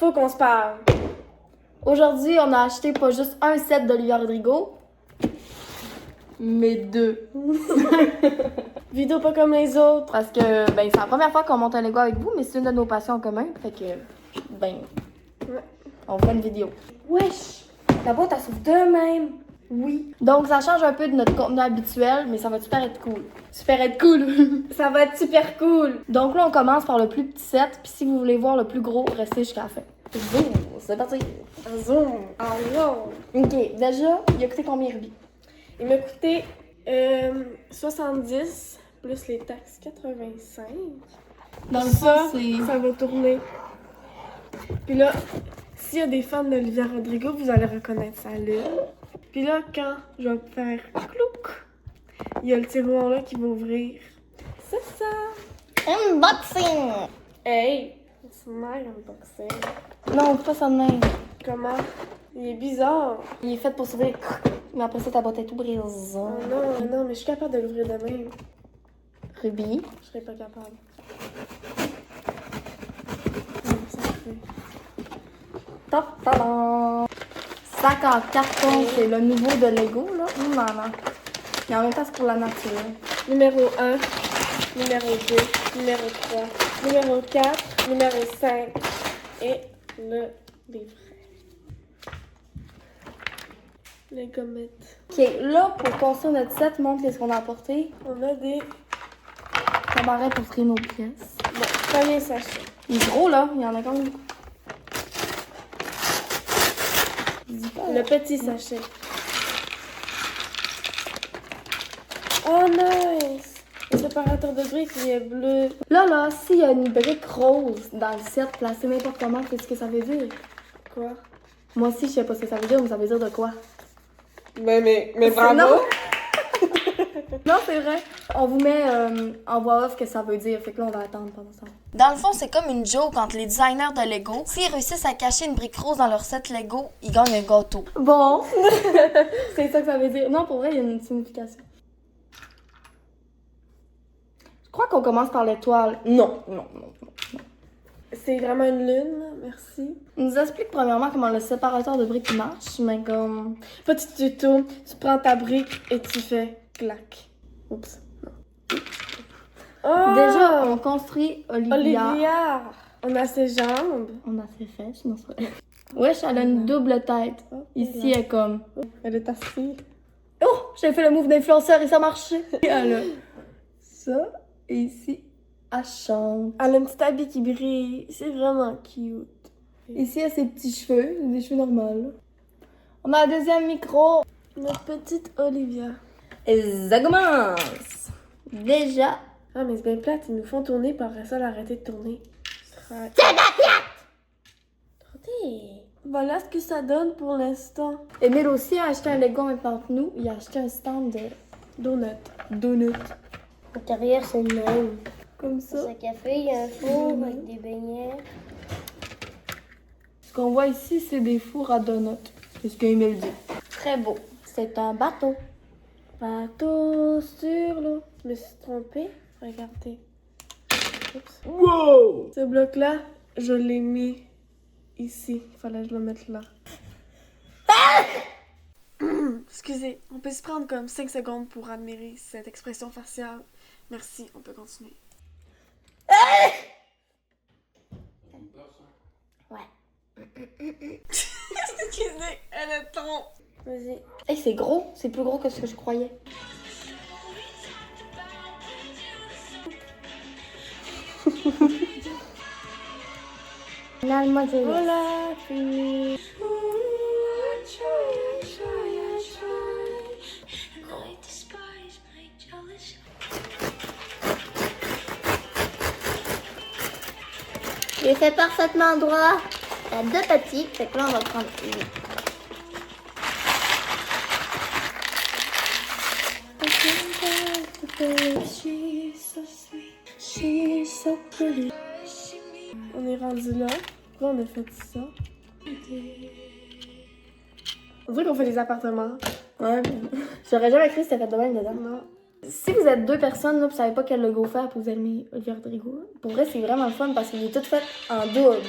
faut qu'on se parle. Aujourd'hui, on a acheté pas juste un set d'Olivia Rodrigo, mais 2. Vidéo pas comme les autres. Parce que, ben, c'est la première fois qu'on monte un Lego avec vous, mais c'est une de nos passions en commun. Fait que, ben, on fait une vidéo. Wesh! La boîte, elle s'ouvre de même. Oui. Donc, ça change un peu de notre contenu habituel, mais ça va super être cool. Super être cool! Ça va être super cool. Donc là, on commence par le plus petit set, puis si vous voulez voir le plus gros, restez jusqu'à la fin. Zoom! C'est parti! Zoom. Allô. Ok, déjà, il a coûté combien, Ruby? Il m'a coûté 70 plus les taxes 85. Dans le Ça, fond, c'est... ça va tourner. Puis là, s'il y a des fans d'Olivia Rodrigo, vous allez reconnaître sa lune. Puis là, quand je vais faire clouc, il y a le tiroir là qui va ouvrir. C'est ça! Unboxing! Hey! C'est my unboxing. Non, pas ça de même. Comment? Il est bizarre. Il est fait pour s'ouvrir. Mais après ça, ta boîte est tout brisée. Oh non, non, mais je suis capable de l'ouvrir de même. Ruby. Je serais pas capable. Non, ça fait. Ta-ta-da! Sac en carton, c'est le nouveau de Lego, là. Non, non. Et en même temps, c'est pour la nature. Numéro 1, numéro 2, numéro 3, numéro 4, numéro 5 et le livret. Les gommettes. Ok, là, pour construire notre set, montre ce qu'on a apporté. On a des Cabaret pour trier nos pièces. premiers sachets. Il est gros, là. Il y en a quand même beaucoup. Le petit sachet. Oh nice! Le séparateur de briques, il est bleu. Là, s'il y a une brique rose dans le set, placée n'importe comment, qu'est-ce que ça veut dire? Quoi? Moi aussi, je sais pas ce que ça veut dire, mais ça veut dire de quoi? Mais bravo! Non, non c'est vrai. On vous met en voix off que ça veut dire, fait que là, on va attendre pendant ça. Dans le fond, c'est comme une joke entre les designers de Lego. S'ils réussissent à cacher une brique rose dans leur set Lego, ils gagnent un gâteau. Bon! C'est ça que ça veut dire. Non, pour vrai, il y a une signification. Je crois qu'on commence par l'étoile. Non. C'est vraiment une lune, là. Merci. On nous explique premièrement comment le séparateur de briques marche, mais comme... Petit tuto, tu prends ta brique et tu fais clac. Oups. Oh! Déjà, on construit Olivia. On a ses jambes. On a ses fesses, non, c'est vrai. Wesh, elle a une double tête. Ici, elle est comme... Elle est assise. Oh, j'ai fait le move d'influenceur et ça marchait. Et elle a ça, et ici, elle chante. Elle a une petite habit qui brille. C'est vraiment cute. Ici, elle a ses petits cheveux, des cheveux normaux. On a un deuxième micro. Notre petite Olivia. Et ça commence. Déjà. Ah, mais c'est bien plate. Ils nous font tourner, par après ça, l'arrêter de tourner. C'est la Voilà ce que ça donne pour l'instant. Emile aussi a acheté un Lego en même temps que nous. Il a acheté un stand de Donuts. L'intérieur, c'est le même. Comme C'est ça. un café, il y a un four avec des beignets. Ce qu'on voit ici, c'est des fours à donuts. C'est ce qu'Emile dit. Très beau. C'est un bateau. Bateau sur l'eau. Je me suis trompée. Regardez. Oups. Wow! Ce bloc-là, je l'ai mis ici. Il fallait que je le mette là. Excusez, on peut se prendre comme 5 secondes pour admirer cette expression faciale. Merci, on peut continuer. Excusez, elle est ton. Vas-y. Hey, c'est gros. C'est plus gros que ce que je croyais. Finalement, c'est Voilà, fini. j'ai fait parfaitement droit. Il y a 2 petits, fait que là, on va prendre une. On est rendu là. Pourquoi on a fait ça? On dirait qu'on fait des appartements. Ouais. J'aurais jamais cru que c'était fait de même dedans. Non. Si vous êtes 2 personnes, là, vous savez pas quel logo faire pour vous aimer Olivia Rodrigo, pour vrai, c'est vraiment le fun parce qu'il est tout fait en double.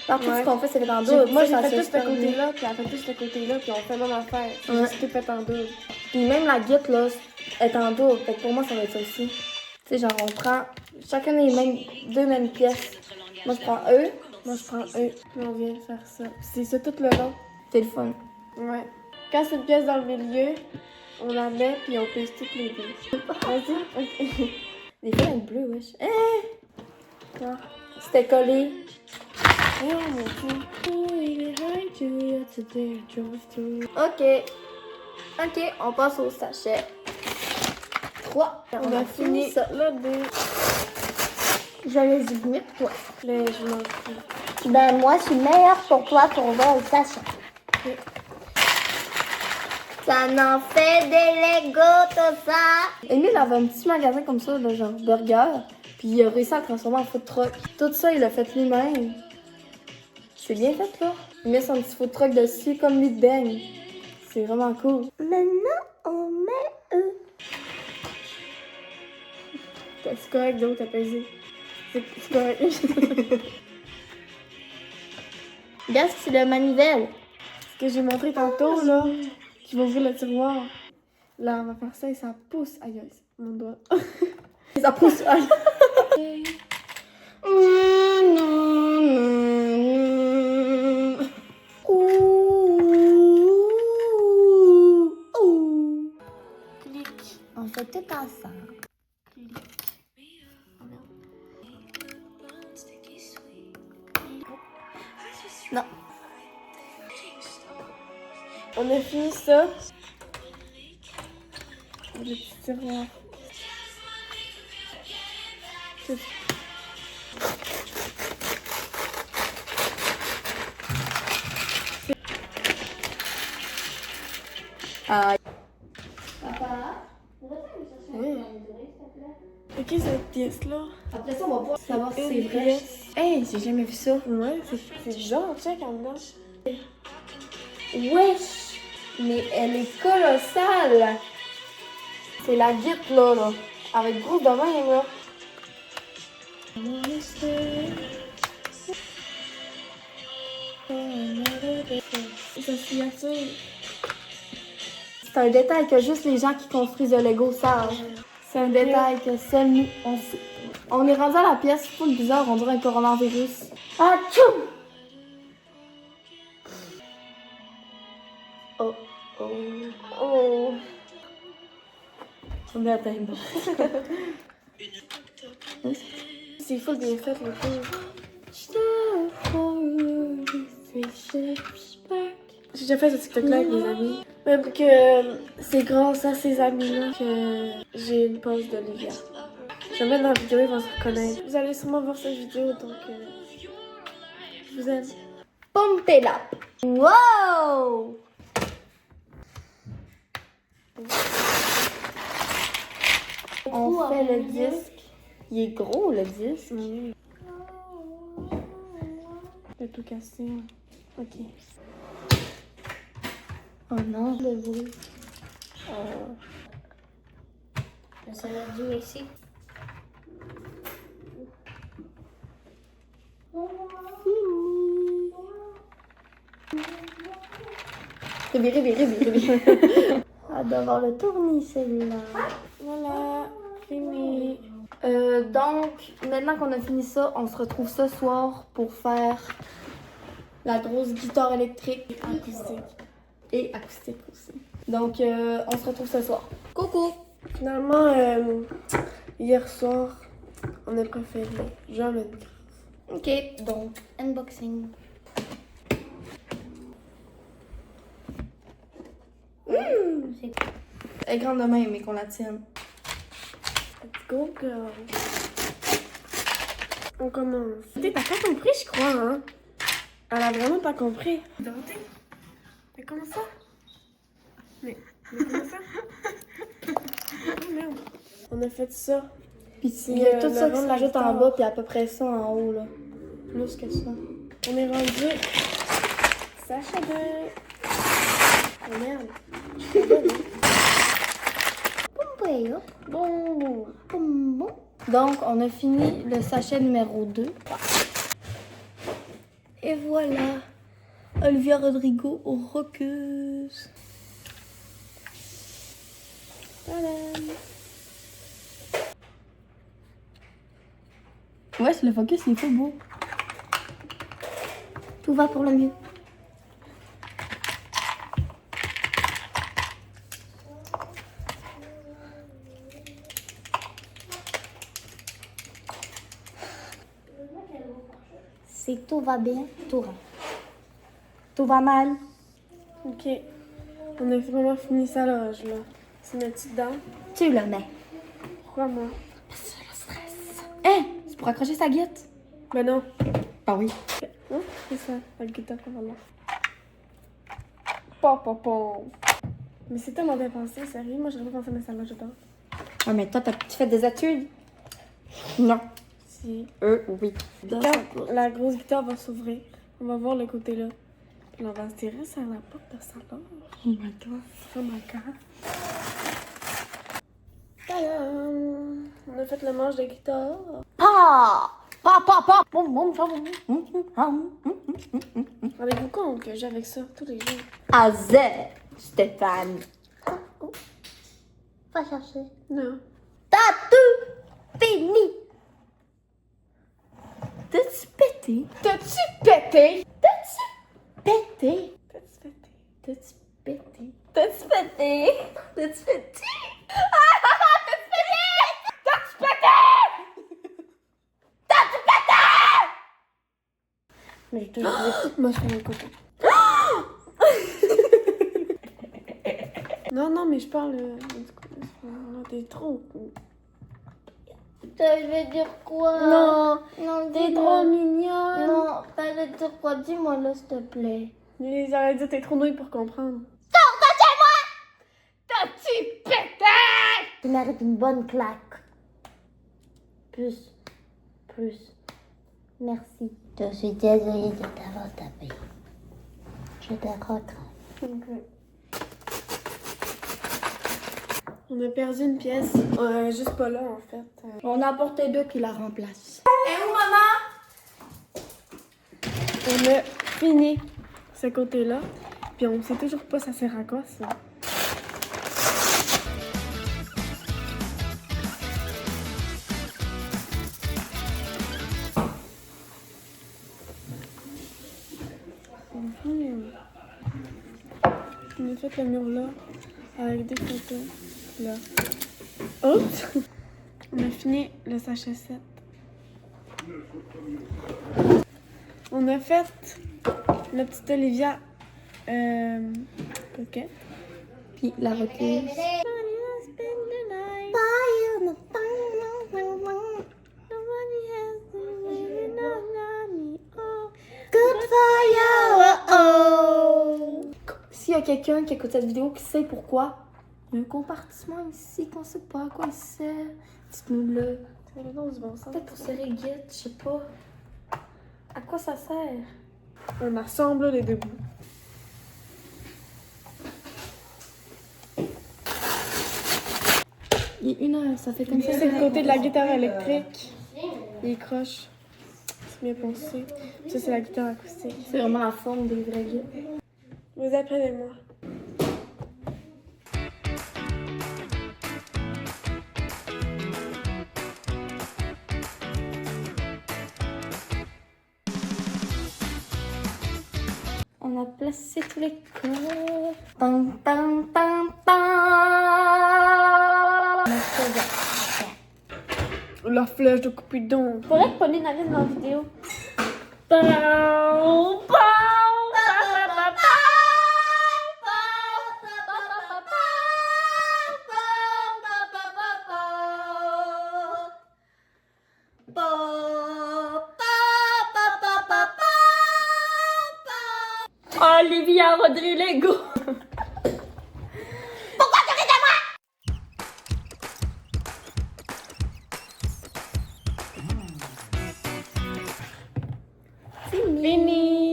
Partout Ouais. ce qu'on fait, c'est fait en double. Moi, j'ai Ça, fait c'est tout ce super bien. côté-là, puis elle fait tout ce côté-là, puis on fait la même affaire. C'est Ouais. juste tout fait en double. Puis même la guite, là, est en double. Fait que pour moi, ça va être ça aussi. Tu sais, genre, on prend chacun deux mêmes pièces. Moi, je prends eux. Moi, je prends eux, puis on vient faire ça. C'est ça tout le long. C'est le fun. Ouais. Quand c'est une pièce dans le milieu, on la met, puis on pèse toutes les deux. Vas-y. Ok. Des fois, elle est bleue, wesh. Ah. C'était collé. Oh mon Dieu. Oh, il est high, Julia, today I drove through. OK. OK, on passe au sachet. 3. On a fini ça. le deux. J'avais dit mieux que toi. Mais je m'en fous. Ben, moi, je suis meilleure pour toi pour voir le sachet. Ok. Ça n'en fait des Legos, tout ça. Emile avait un petit magasin comme ça, là, genre burger. Puis il a réussi à le transformer en food truck. Tout ça, il l'a fait lui-même. C'est bien fait, là. Il met son petit food truck dessus comme lui de beigne. C'est vraiment cool. Maintenant, on met eux. C'est correct, donc t'as pesé. C'est correct. Regarde, c'est le manivelle. Ce que j'ai montré tantôt, là, qui va ouvrir le tiroir. Là, on va faire ça et ça pousse. Aïe, aïe, mon doigt. Ça pousse. Clic. On fait tout ensemble. Non. On a fini ça. Le petit tiroir. C'est- Ah, Oui. Ok, cette pièce-là. après ça, on va pouvoir savoir si c'est Une vrai. pièce. Hey, j'ai jamais vu ça. Ouais, c'est genre, check en dedans. Wesh! Mais elle est colossale! C'est la guite, là. Avec gros de même, là. Sa signature. C'est un détail que juste les gens qui construisent le Lego savent. C'est un détail que seuls nous, on sait. On est rendu à la pièce full bizarre, on dirait un coronavirus. Ah, tchoum! Oh, oh. Oh. On est à terre. C'est full bien fait, le film. J'ai déjà fait ce TikTok-là avec mes amis. Même que c'est grâce à ces amis-là que j'ai une pause d'Olivia. Jamais dans la vidéo, ils vont se reconnaître. Vous allez sûrement voir cette vidéo, donc je vous aime. Pompez là. Wow! On fait le disque. Il est gros, le disque. Oui. J'ai tout cassé. Ok. Oh non. Le bruit. Ça va jouer ici. Réveille. On va devoir le tourner, celle-là. Voilà, fini. Donc, maintenant qu'on a fini ça, on se retrouve ce soir pour faire la grosse guitare électrique Acoustique. et acoustique aussi. Donc, on se retrouve ce soir. Coucou! Finalement, hier soir, on a préféré jouer à Minecraft. Ok, donc, Unboxing. elle est grande de même, mais qu'on la tienne. Let's go, girl. On commence. T'as pas compris, je crois, hein? Elle a vraiment pas compris. Dorothée? Mais comment ça? Mais comment ça? Oh merde. On a fait ça. Puis il Il y a tout le ça qui rond de la s'ajoute en guitare. bas, puis à peu près ça en haut, là. Plus que ça. On est rendu. Sacha de. Oh merde. Bon. Donc, on a fini le sachet numéro 2. Et voilà, Olivia Rodrigo roqueuse. Tadam! Ouais, le focus, il est fou beau. Tout va pour le mieux. C'est tout va bien, tout va. Tout va mal. Ok. On a vraiment fini sa loge, là. C'est notre petite dent. Tu le mets. Pourquoi moi? C'est le stress. Hein? C'est pour accrocher sa guette? Ben non. Ah oui. Hein? C'est ça, la guitare qu'on va là. Pom. Mais c'est tellement bien pensé, sérieux. Moi, j'aurais pas pensé à mettre ça là, je pense. Ah, mais toi, tu fais des études? Non. Si. Oui. Quand la grosse guitare va s'ouvrir, on va voir le côté là. Puis on va se tirer sur la porte de sa loge. Oh my god. Oh my god. Tadam! On a fait le manche de guitare. Rendez-vous compte que j'ai avec ça tous les jours. Azé, Stéphane. Oh. Va chercher. Non. T'as tout fini. T'as-tu pété? T'as-tu pété? Pété? T'as-tu pété? T'as-tu pété? T'as-tu pété? T'as-tu pété? Mais je te Moi, je fais mon côté. Non, mais je parle. T'es trop. Je vais dire quoi? Non, Non, t'es dis-moi. trop mignonne. Non, t'allais dire quoi? Dis-moi là, s'il te plaît. Mais j'aurais dit t'es trop douée pour comprendre. T'as-tu pété? Tu mérites une bonne claque. Plus. Merci. Je suis désolée de t'avoir tapé. Je te regrette. On a perdu une pièce. Juste pas là, en fait. On a apporté deux qui la remplacent. On a fini ce côté-là. Puis on sait toujours pas ça sert à quoi, ça. On a fait le mur là, avec des photos. Là. Oups! On a fini le sachet 7. On a fait la petite Olivia coquette. Puis la roqueuse. Good for you. Oh. S'il y a quelqu'un qui écoute cette vidéo qui sait pourquoi, il y a un compartiment ici qu'on sait pas à quoi il sert. Dites-nous-le. C'est le nom du bon sens. Peut-être pour serrer guette, je sais pas. À quoi ça sert? On assemble les deux bouts. Il est 1 heure, ça fait comme ça. C'est le côté de la guitare électrique. Il est croche. C'est bien pensé. Ça, c'est la guitare acoustique. C'est vraiment la forme des vraies guettes. Vous apprenez-moi. On a placé tous les corps. Tan, tan, tan, tan. La flèche de Cupidon. Faudrait que Pauline arrive dans la vidéo. Olivia Rodrigo. Fini.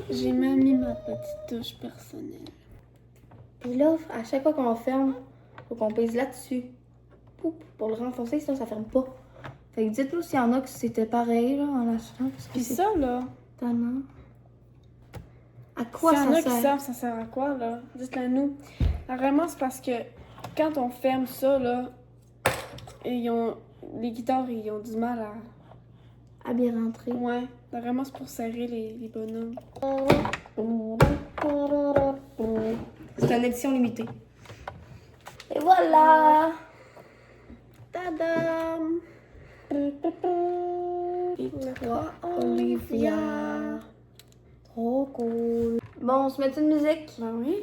J'ai même mis ma petite touche personnelle. Puis là, à chaque fois qu'on ferme, faut qu'on pèse là-dessus. Poup, pour le renforcer, sinon ça ferme pas. Fait que dites-nous s'il y en a que c'était pareil là, en l'achetant. Parce que Puis c'est ça, là, tannant. À quoi s'il y en ça a qui sert? savent ça sert à quoi, là, dites-le nous. Vraiment, c'est parce que quand on ferme ça, là, les guitares, ils ont du mal à... À bien rentrer. Ouais, vraiment, c'est pour serrer les bonhommes. C'est une édition limitée. Et voilà! Tadam! Et toi, Olivia. Trop cool. Bon, on se met une musique? Ben oui.